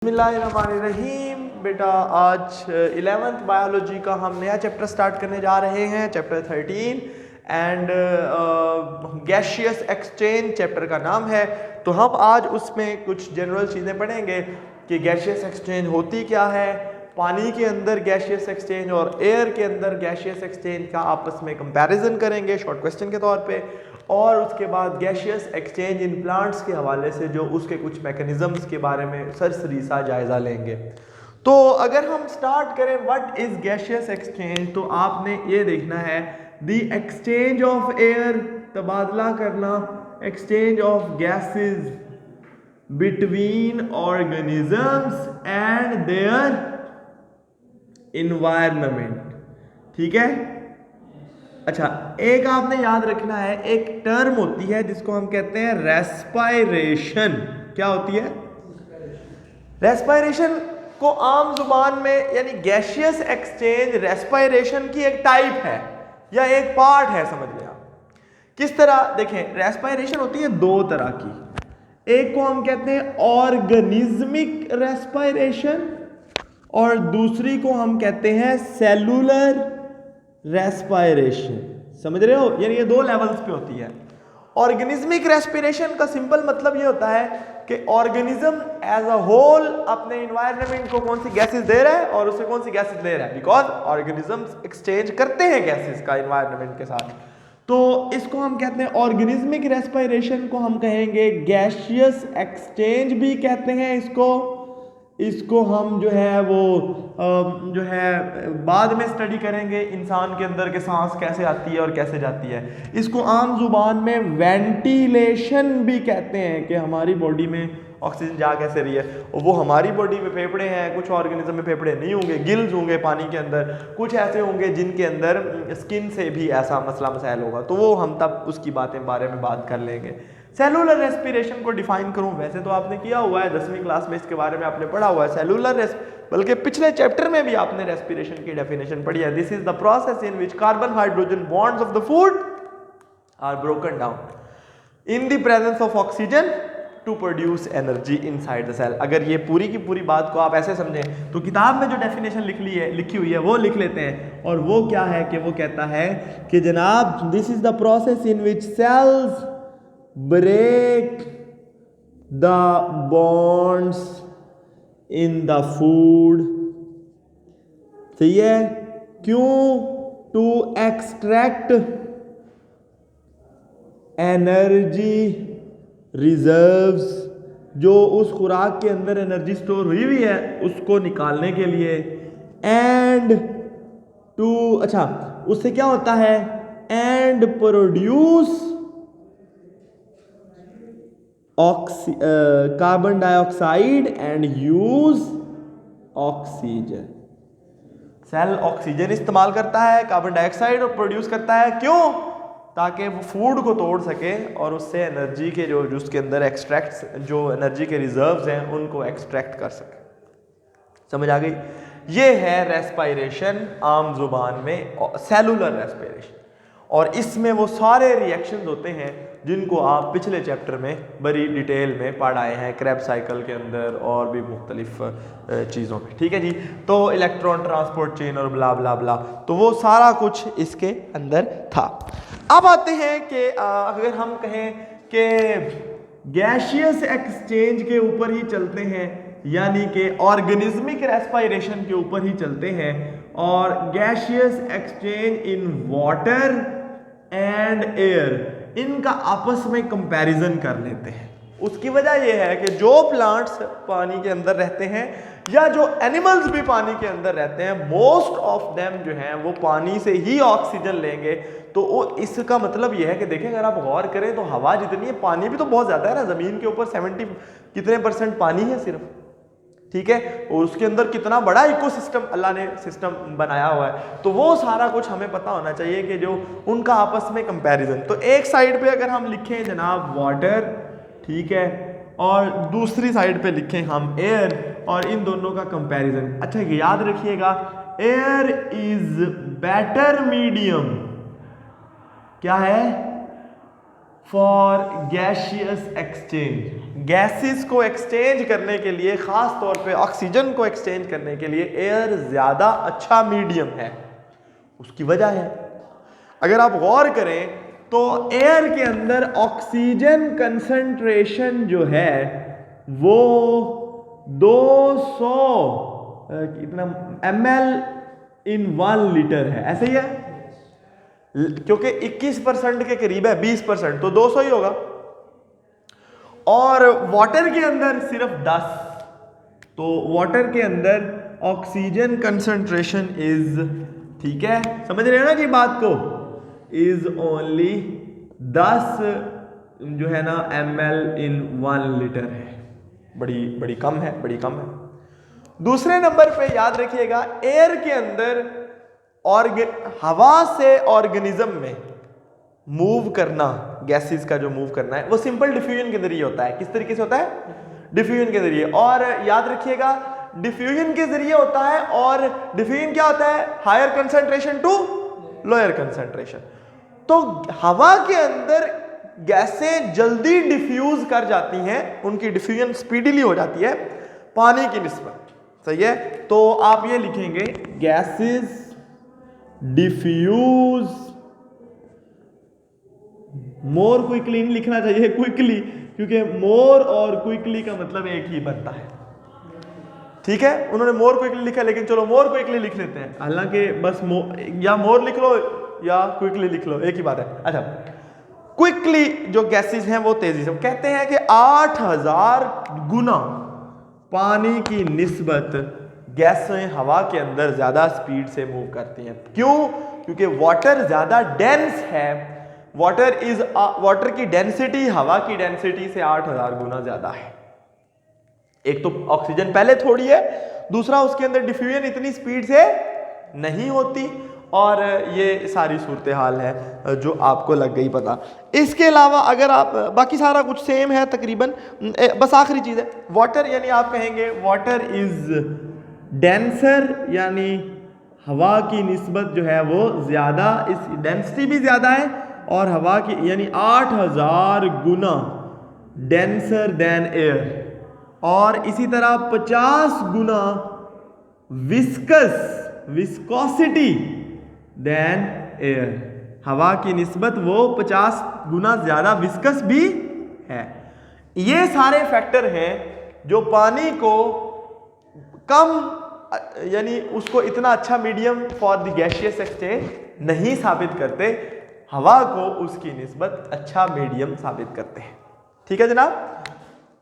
बिस्मिल्लाहिर्रहमानिर्रहीम। बेटा आज 11th बायोलॉजी का हम नया चैप्टर स्टार्ट करने जा रहे हैं, chapter 13 and gaseous exchange chapter का नाम है। तो हम आज उसमें कुछ जनरल चीज़ें पढ़ेंगे कि गैशियस एक्सचेंज होती क्या है, पानी के अंदर गैशियस एक्सचेंज और एयर के अंदर गैशियस एक्सचेंज का आपस में कंपैरिजन करेंगे शॉर्ट क्वेश्चन के तौर पे, और उसके बाद गैशियस एक्सचेंज इन प्लांट्स के हवाले से जो उसके कुछ मैकेनिज्म्स के बारे में सरसरीसा जायज़ा लेंगे। तो अगर हम स्टार्ट करें व्हाट इज़ गैशियस एक्सचेंज, तो आपने ये देखना है द एक्सचेंज ऑफ एयर, तबादला करना, exchange of gases between organisms and their environment. ठीक है। अच्छा, एक आपने याद रखना है, एक टर्म होती है जिसको हम कहते हैं रेस्पायरेशन। क्या होती है? रेस्पायरेशन को आम जुबान में यानी गैशियस एक्सचेंज रेस्पायरेशन की एक टाइप है या एक पार्ट है, समझ लें आप। किस तरह? देखें, रेस्पायरेशन होती है दो तरह की। एक को हम कहते हैं ऑर्गेनिज्मिक रेस्पायरेशन और दूसरी को हम कहते हैं सेलुलर रेस्पायरेशन। समझ रहे हो? यानी ये दो लेवल्स पे होती है। ऑर्गेनिज्मिक रेस्पिरेशन का सिंपल मतलब ये होता है कि ऑर्गेनिज्म एज अ होल अपने इन्वायरमेंट को कौन सी गैसेस दे रहा है और उससे कौन सी गैसेस ले रहा है, बिकॉज ऑर्गेनिजम्स एक्सचेंज करते हैं गैसेस का इन्वायरमेंट के साथ। तो इसको हम कहते हैं ऑर्गेनिज्मिक रेस्पिरेशन को हम कहेंगे गैशियस एक्सचेंज भी कहते हैं इसको हम जो है वो जो है बाद में स्टडी करेंगे, इंसान के अंदर के सांस कैसे आती है और कैसे जाती है। इसको आम जुबान में वेंटिलेशन भी कहते हैं कि हमारी बॉडी में ऑक्सीजन जा कैसे रही है। और वो हमारी बॉडी में फेफड़े हैं, कुछ ऑर्गेनिज्म में फेफड़े नहीं होंगे, गिल्स होंगे पानी के अंदर, कुछ ऐसे होंगे जिनके अंदर स्किन से भी ऐसा मसला मसाइल होगा, तो वो हम तब उसकी बारे में बात कर लेंगे। सेलुलर रेस्पिरेशन को डिफाइन करूं, वैसे तो आपने किया हुआ है 10वीं क्लास में, इसके बारे में आपने पढ़ा हुआ है सेलुलर बल्कि पिछले चैप्टर में भी आपने रेस्पिरेशन की डेफिनेशन पढ़ी है। This is the process in which carbon hydrogen bonds of the food are broken down in the presence of oxygen to produce energy inside the cell. अगर ये पूरी की पूरी बात को आप ऐसे समझें तो किताब में जो डेफिनेशन लिखी हुई है वो लिख लेते हैं, और वो क्या है कि वो कहता है कि जनाब this is the process in which cells break the bonds in the food। सही है? क्यों? to extract energy reserves, जो उस खुराक के अंदर एनर्जी स्टोर हुई है उसको निकालने के लिए। एंड टू, अच्छा उससे क्या होता है? And produce carbon dioxide and use oxygen. Cell oxygen इस्तेमाल करता है, कार्बन डाइऑक्साइड और प्रोड्यूस करता है। क्यों? ताकि वो फूड को तोड़ सके और उससे एनर्जी के जो उसके अंदर एक्सट्रैक्ट, जो एनर्जी के रिजर्व्स हैं उनको एक्सट्रैक्ट कर सके। समझ आ गई? ये है रेस्पायरेशन आम जुबान में, सेलुलर रेस्पिरेशन। और इसमें वो सारे रिएक्शंस होते हैं जिनको आप पिछले चैप्टर में बड़ी डिटेल में पढ़ आए हैं, क्रेब्स साइकिल के अंदर और भी मुख्तलिफ चीज़ों में। ठीक है जी। तो इलेक्ट्रॉन ट्रांसपोर्ट चेन और ब्ला ब्ला ब्ला, तो वो सारा कुछ इसके अंदर था। अब आते हैं कि अगर हम कहें कि गैशियस एक्सचेंज के ऊपर ही चलते हैं, यानी कि ऑर्गेनिज्मिक रेस्पायरेशन के ऊपर ही चलते हैं, और gaseous exchange in water and air, इनका आपस में कंपैरिजन कर लेते हैं। उसकी वजह यह है कि जो प्लांट्स पानी के अंदर रहते हैं या जो एनिमल्स भी पानी के अंदर रहते हैं, मोस्ट ऑफ देम जो हैं वो पानी से ही ऑक्सीजन लेंगे। तो वो इसका मतलब यह है कि देखें, अगर आप गौर करें तो हवा जितनी है, पानी भी तो बहुत ज़्यादा है ना। ज़मीन के ऊपर 70 कितने % पानी है सिर्फ। ठीक है। और उसके अंदर कितना बड़ा इकोसिस्टम अल्लाह ने सिस्टम बनाया हुआ है। तो वो सारा कुछ हमें पता होना चाहिए कि जो उनका आपस में कंपैरिजन। तो एक साइड पे अगर हम लिखें जनाब वाटर, ठीक है, और दूसरी साइड पे लिखें हम एयर, और इन दोनों का कंपैरिजन। अच्छा याद रखिएगा, एयर इज बेटर मीडियम, क्या है? For gaseous exchange. गैसेस को एक्सचेंज करने के लिए, खास तौर पे ऑक्सीजन को एक्सचेंज करने के लिए एयर ज्यादा अच्छा मीडियम है। उसकी वजह है, अगर आप गौर करें तो एयर के अंदर ऑक्सीजन कंसंट्रेशन जो है वो 200 कितना ml इन 1 लीटर है, ऐसे ही है, क्योंकि 21% के करीब है, 20% तो 200 ही होगा। और वाटर के अंदर सिर्फ 10, तो वाटर के अंदर ऑक्सीजन कंसंट्रेशन इज, ठीक है, समझ रहे हैं ना कि बात को, इज ओनली 10 जो है ना ml इन 1 लीटर है, बड़ी कम है, बड़ी कम है। दूसरे नंबर पे याद रखिएगा, एयर के अंदर हवा से ऑर्गेनिज्म में मूव करना, गैसेस का जो मूव करना है वो सिंपल डिफ्यूजन के जरिए होता है। किस तरीके से होता है? डिफ्यूजन के जरिए। और याद रखिएगा डिफ्यूजन के जरिए होता है, और डिफ्यूजन क्या होता है? Higher concentration to lower concentration. तो हवा के अंदर गैसें जल्दी डिफ्यूज कर जाती हैं, उनकी डिफ्यूजन स्पीडीली हो जाती है पानी की निस्बत, सही है। तो आप ये लिखेंगे गैसेस डिफ्यूज मोर क्विकली, नहीं लिखना चाहिए क्विकली, क्योंकि मोर और क्विकली का मतलब एक ही बनता है, ठीक है। उन्होंने मोर क्विकली लिखा, लेकिन चलो मोर क्विकली लिख लेते हैं, हालांकि बस या मोर लिख लो या क्विकली लिख लो, एक ही बात है। अच्छा, क्विकली जो गैसेस हैं वो तेजी से, कहते हैं कि 8000 गुना पानी की निस्बत गैसें हवा के अंदर ज्यादा स्पीड से मूव करती हैं। क्यों? क्योंकि वाटर ज्यादा डेंस है, वाटर की डेंसिटी हवा की डेंसिटी से 8000 गुना ज्यादा है। एक तो ऑक्सीजन पहले थोड़ी है, दूसरा उसके अंदर डिफ्यूजन इतनी स्पीड से नहीं होती, और ये सारी सूरत हाल है जो आपको लग गई पता। इसके अलावा अगर आप, बाकी सारा कुछ सेम है तकरीबन, बस आखिरी चीज है वाटर, यानी आप कहेंगे वाटर इज डेंसर, यानी हवा की निस्बत जो है वो ज्यादा, इस डेंसिटी भी ज्यादा है और हवा की यानी 8000 गुना डेंसर देन एयर, और इसी तरह 50 गुना विस्कोसिटी देन एयर, हवा की निस्बत वो 50 गुना ज्यादा विस्कस भी है। ये सारे फैक्टर हैं जो पानी को कम, यानी उसको इतना अच्छा medium for the gaseous exchange नहीं साबित करते, हवा को उसकी निस्बत अच्छा मीडियम साबित करते हैं। ठीक है जनाब,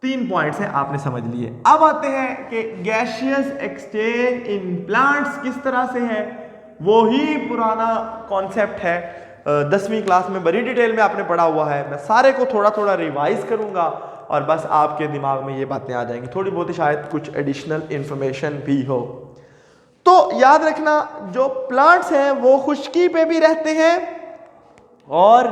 3 पॉइंट्स हैं, आपने समझ लिए। अब आते हैं कि गैसियस एक्सचेंज इन प्लांट्स किस तरह से है। वो ही पुराना कॉन्सेप्ट है, 10वीं क्लास में बड़ी डिटेल में आपने पढ़ा हुआ है। मैं सारे को थोड़ा थोड़ा रिवाइज करूंगा और बस आपके दिमाग में ये बातें आ जाएंगी, थोड़ी बहुत शायद कुछ एडिशनल इंफॉर्मेशन भी हो। तो याद रखना, जो प्लांट्स हैं वो खुश्की पे भी रहते हैं और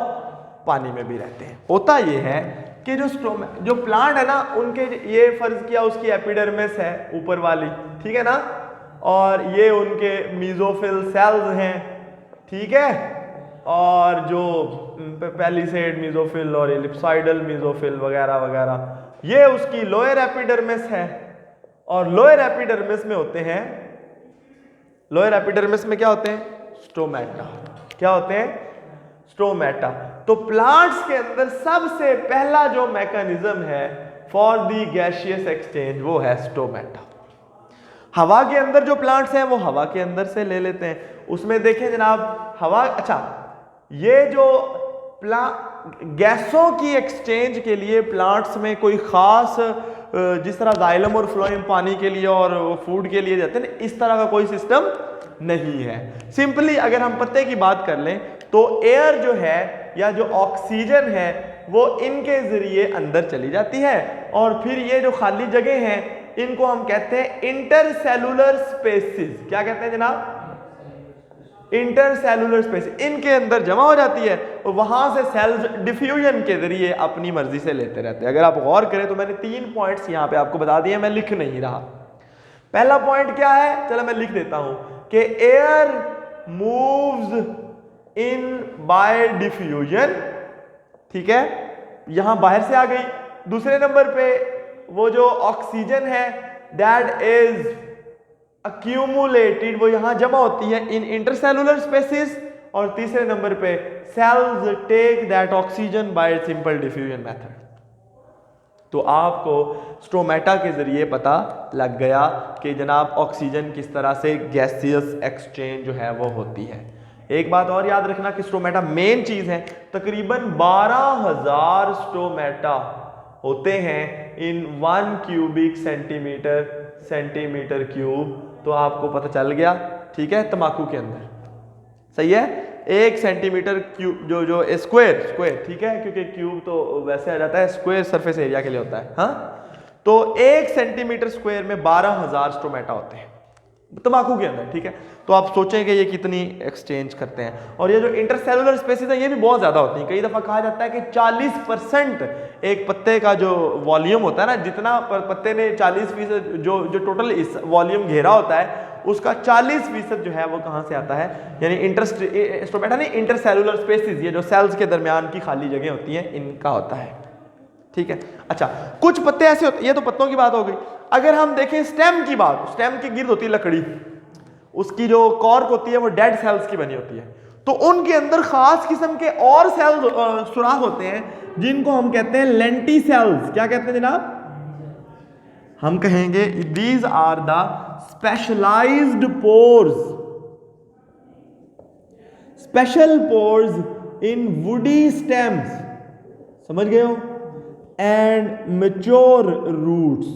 पानी में भी रहते हैं। होता ये है कि जो प्लांट है ना, उनके ये फर्ज किया उसकी एपिडर्मिस है ऊपर वाली, ठीक है ना, और ये उनके मीजोफिल सेल्स हैं, ठीक है, और जो पैलिसेड मीजोफिल और एलिप्सॉइडल मीजोफिल वगैरह वगैरह, ये उसकी लोअर एपिडर्मिस है। और लोअर एपिडर्मिस में होते हैं, लोअर एपिडर्मिस में क्या होते हैं? स्टोमेटा। क्या होते हैं? स्टोमेटा। तो प्लांट्स के अंदर सबसे पहला जो मैकेनिज्म है फॉर द गैसियस एक्सचेंज वो है स्टोमेटा। हवा के अंदर जो प्लांट्स हैं वो हवा के अंदर से ले लेते हैं। उसमें देखें जनाब, हवा, अच्छा, ये जो गैसों की एक्सचेंज के लिए प्लांट्स में कोई खास, जिस तरह जाइलम और फ्लोएम पानी के लिए और फूड के लिए जाते हैं, इस तरह का कोई सिस्टम नहीं है। सिंपली अगर हम पत्ते की बात कर लें तो एयर जो है या जो ऑक्सीजन है वो इनके जरिए अंदर चली जाती है, और फिर ये जो खाली जगह हैं इनको हम कहते हैं इंटरसेलुलर स्पेसिस। क्या कहते हैं जनाब? Intercellular space. इनके अंदर जमा हो जाती है और वहां से सेल्स डिफ्यूजन के जरिए अपनी मर्जी से लेते रहते हैं। अगर आप गौर करें तो मैंने 3 पॉइंट्स यहां पे आपको बता दिए, मैं लिख नहीं रहा। पहला पॉइंट क्या है, चलो मैं लिख देता हूं कि air moves in by diffusion, ठीक है, यहां बाहर से आ गई, दूसरे नंबर पे वो जो ऑक्सीजन है दैट इज accumulated, वो यहां जमा होती है इन इंटरसेलुलर स्पेसिस। और तीसरे नंबर पे cells take that oxygen by simple diffusion method. तो आपको स्टोमेटा के जरिए पता लग गया कि जनाब ऑक्सीजन किस तरह से गैसियस एक्सचेंज जो है वो होती है। एक बात और याद रखना कि स्टोमेटा मेन चीज है, तकरीबन 12,000 स्टोमेटा होते हैं इन 1 क्यूबिक सेंटीमीटर क्यूब। तो आपको पता चल गया, ठीक है, तंबाकू के अंदर, सही है, 1 सेंटीमीटर क्यूब जो स्क्वायर, ठीक है, क्योंकि क्यूब तो वैसे आ जाता है, स्क्वायर सरफेस एरिया के लिए होता है। हाँ, तो 1 सेंटीमीटर स्क्वायर में 12,000 स्टोमेटा होते हैं तंबाकू के अंदर, ठीक है। तो आप सोचें कि ये कितनी एक्सचेंज करते हैं। और ये जो इंटरसेलुलर स्पेसिस है ये भी बहुत ज्यादा होती हैं। कई दफा कहा जाता है कि 40% एक पत्ते का जो वॉल्यूम होता है ना, जितना पत्ते ने 40% जो टोटल इस वॉल्यूम घेरा होता है उसका 40% जो है वो कहां से आता है, यानी स्टोमेटा नहीं, इंटरसेलुलर स्पेसिस, ये जो सेल्स के दरमियान की खाली जगह होती है इनका होता है, ठीक है। अच्छा, कुछ पत्ते ऐसे होते हैं, ये तो पत्तों की बात हो गई। अगर हम देखें स्टेम की बात, स्टेम के गिर्द होती है लकड़ी, उसकी जो कॉर्क होती है वो डेड सेल्स की बनी होती है। तो उनके अंदर खास किस्म के और सेल्स सुराख होते हैं जिनको हम कहते हैं लेंटी सेल्स। क्या कहते हैं जनाब? हम कहेंगे these are the specialised pores, special pores in woody stems, समझ गए हो, एंड मैच्योर रूट्स,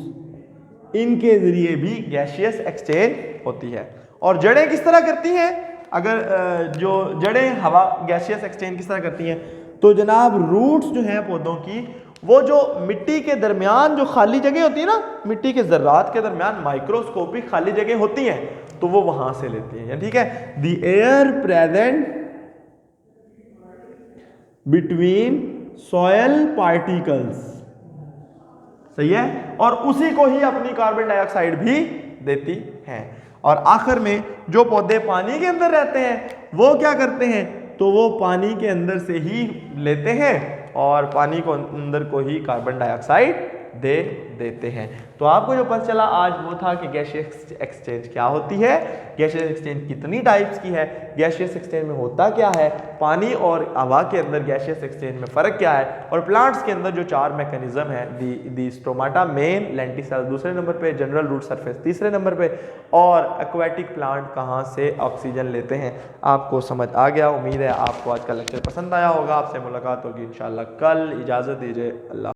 इनके जरिए भी गैसियस एक्सचेंज होती है। और जड़ें किस तरह करती हैं? अगर जो जड़ें हवा गैसियस एक्सचेंज किस तरह करती हैं, तो जनाब रूट्स जो हैं पौधों की, वो जो मिट्टी के दरमियान जो खाली जगह होती है ना, मिट्टी के जर्रात के दरमियान माइक्रोस्कोपिक खाली जगह होती हैं, तो वो वहां से लेती हैं, ठीक है। The air present between soil particles, सही है, और उसी को ही अपनी कार्बन डाइऑक्साइड भी देती हैं। और आखिर में जो पौधे पानी के अंदर रहते हैं वो क्या करते हैं, तो वो पानी के अंदर से ही लेते हैं और पानी को अंदर को ही कार्बन डाइऑक्साइड दे देते हैं। तो आपको जो पता चला आज वो था कि गैसियस एक्सचेंज क्या होती है, गैसियस एक्सचेंज कितनी टाइप्स की है, गैसियस एक्सचेंज में होता क्या है, पानी और हवा के अंदर गैसियस एक्सचेंज में फ़र्क क्या है, और प्लांट्स के अंदर जो 4 मैकेनिज्म है, दी स्टोमाटा मेन, लेंटिसेल दूसरे नंबर पे, जनरल रूट सरफेस तीसरे नंबर पे, और एक्वाटिक प्लांट कहाँ से ऑक्सीजन लेते हैं। आपको समझ आ गया, उम्मीद है आपको आज का लेक्चर पसंद आया होगा। आपसे मुलाकात होगी इंशाल्लाह कल। इजाज़त दीजिए, अल्लाह।